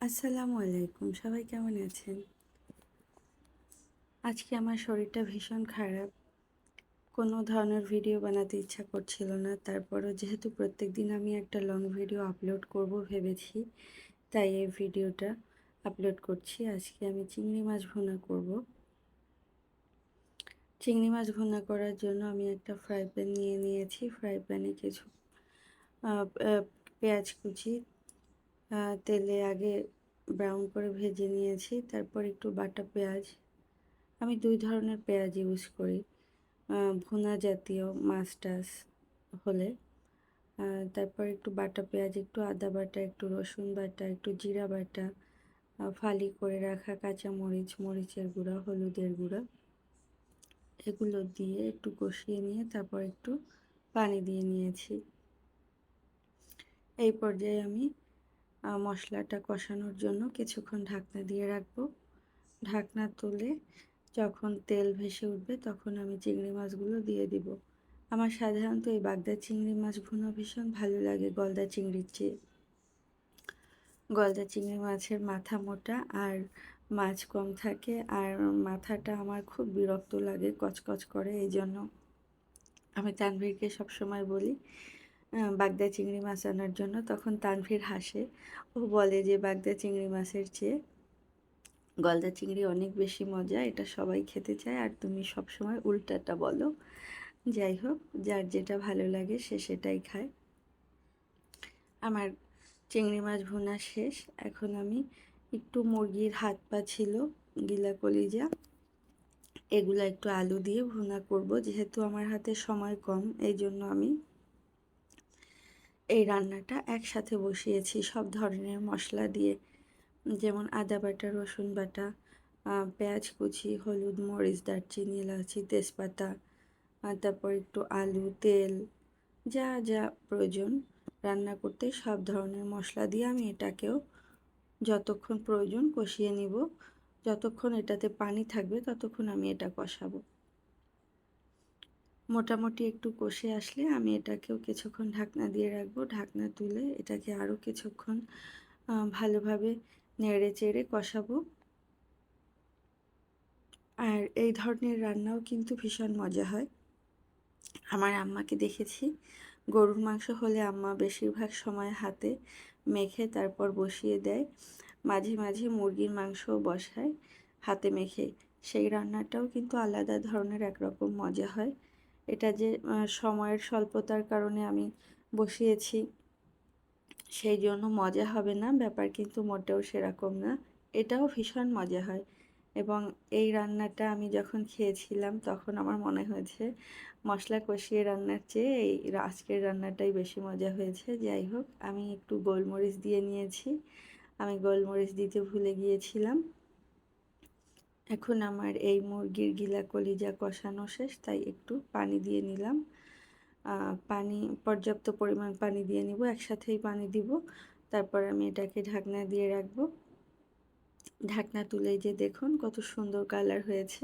আসসালামু আলাইকুম, সবাই কেমন আছেন? আজকে আমার শরীরটা ভীষণ খারাপ। কোনো ধরনের ভিডিও বানাতে ইচ্ছা করছিল না। তারপরও যেহেতু প্রত্যেকদিন আমি একটা লং ভিডিও আপলোড করব ভেবেছি, তাই এই ভিডিওটা আপলোড করছি। আজকে আমি চিংড়ি মাছ ভুনা করব। চিংড়ি মাছ ভুনা করার জন্য আমি একটা ফ্রাই প্যান নিয়ে নিয়েছি। ফ্রাই প্যানে কিছু আ আ পেঁয়াজ কুচি তেলে আগে ব্রাউন করে ভেজে নিয়েছি। তারপর একটু বাটা পেঁয়াজ, আমি ২ ধরনের পেঁয়াজ ইউজ করি। ভুনা জাতীয় মাছ-টাছ হলে। তারপর একটু বাটা পেঁয়াজ, একটু আদা বাটা, একটু রসুন বাটা, একটু জিরা বাটা, ফালি করে রাখা কাঁচামরিচ, মরিচের গুঁড়া, হলুদের গুঁড়া, এগুলো দিয়ে একটু কষিয়ে নিয়ে তারপর একটু পানি দিয়ে নিয়েছি। এই পর্যায়ে আমি মশলাটা কষানোর জন্য কিছুক্ষণ ঢাকনা দিয়ে রাখবো। ঢাকনা তুলে যখন তেল ভেসে উঠবে তখন আমি চিংড়ি মাছগুলো দিয়ে দিব। আমার সাধারণত এই বাগদা চিংড়ি মাছ ভুনা ভীষণ ভালো লাগে গলদা চিংড়ির চেয়ে। গলদা চিংড়ি মাছের মাথা মোটা আর মাছ কম থাকে, আর মাথাটা আমার খুব বিরক্ত লাগে, কচকচ করে। এই জন্য আমি তানভীরকে সবসময় বলি বাগদা চিংড়ি মাছ আনার জন্য। তখন তানভীর হাসে। ও বলে যে বাগদা চিংড়ি মাছের চেয়ে গলদা চিংড়ি অনেক বেশি মজা, এটা সবাই খেতে চায়, আর তুমি সবসময় উল্টাটা বলো। যাই হোক, যার যেটা ভালো লাগে সে সেটাই খায়। আমার চিংড়ি মাছ ভুনা শেষ। এখন আমি একটু মুরগির হাত পা ছিল, গিলা কলিজা, এগুলো একটু আলু দিয়ে ভুনা করব। যেহেতু আমার হাতে সময় কম, এই জন্য আমি এই রান্নাটা একসাথে বসিয়েছি সব ধরনের মশলা দিয়ে, যেমন আদা বাটা, রসুন বাটা, পেঁয়াজ কুচি, হলুদ, মরিচ, দারচিনি, এলাচি, তেজপাতা, তারপর একটু আলু, তেল, যা যা প্রয়োজন রান্না করতে সব ধরনের মশলা দিয়ে আমি এটাকেও যতক্ষণ প্রয়োজন কষিয়ে নিব। যতক্ষণ এটাতে পানি থাকবে ততক্ষণ আমি এটা কষাবো। মোটামুটি একটু কষে আসলে আমি এটাকেও কিছুক্ষণ ঢাকনা দিয়ে রাখবো। ঢাকনা তুলে এটাকে আরও কিছুক্ষণ ভালোভাবে নেড়ে চেড়ে কষাবো। আর এই ধরনের রান্নাও কিন্তু ভীষণ মজা হয়। আমার আম্মাকে দেখেছি, গরুর মাংস হলে আম্মা বেশিরভাগ সময় হাতে মেখে তারপর বসিয়ে দেয়। মাঝে মাঝে মুরগির মাংসও বসায় হাতে মেখে। সেই রান্নাটাও কিন্তু আলাদা ধরনের একরকম মজা হয়। এটা যে সময়ের স্বল্পতার কারণে আমি বসিয়েছি সেই জন্য মজা হবে না, ব্যাপার কিন্তু মোটেও সেরকম না। এটাও ভীষণ মজা হয়। এবং এই রান্নাটা আমি যখন খেয়েছিলাম তখন আমার মনে হয়েছে মশলা কষিয়ে রান্নার চেয়ে এই আজকের রান্নাটাই বেশি মজা হয়েছে। যাই হোক, আমি একটু গোলমরিচ দিয়ে নিয়েছি। আমি গোলমরিচ দিতে ভুলে গিয়েছিলাম। এখন আমার এই মুরগির গিলা কলিজা কষানো শেষ, তাই একটু পানি দিয়ে নিলাম। পানি পর্যাপ্ত পরিমাণ পানি দিয়ে নিব, একসাথেই পানি দিব। তারপর আমি এটাকে ঢাকনা দিয়ে রাখবো। ঢাকনা তুলেই যে দেখুন কত সুন্দর কালার হয়েছে।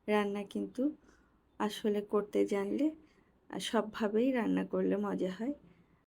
রান্না কিন্তু আসলে করতে জানলে সবভাবেই রান্না করলে মজা হয়।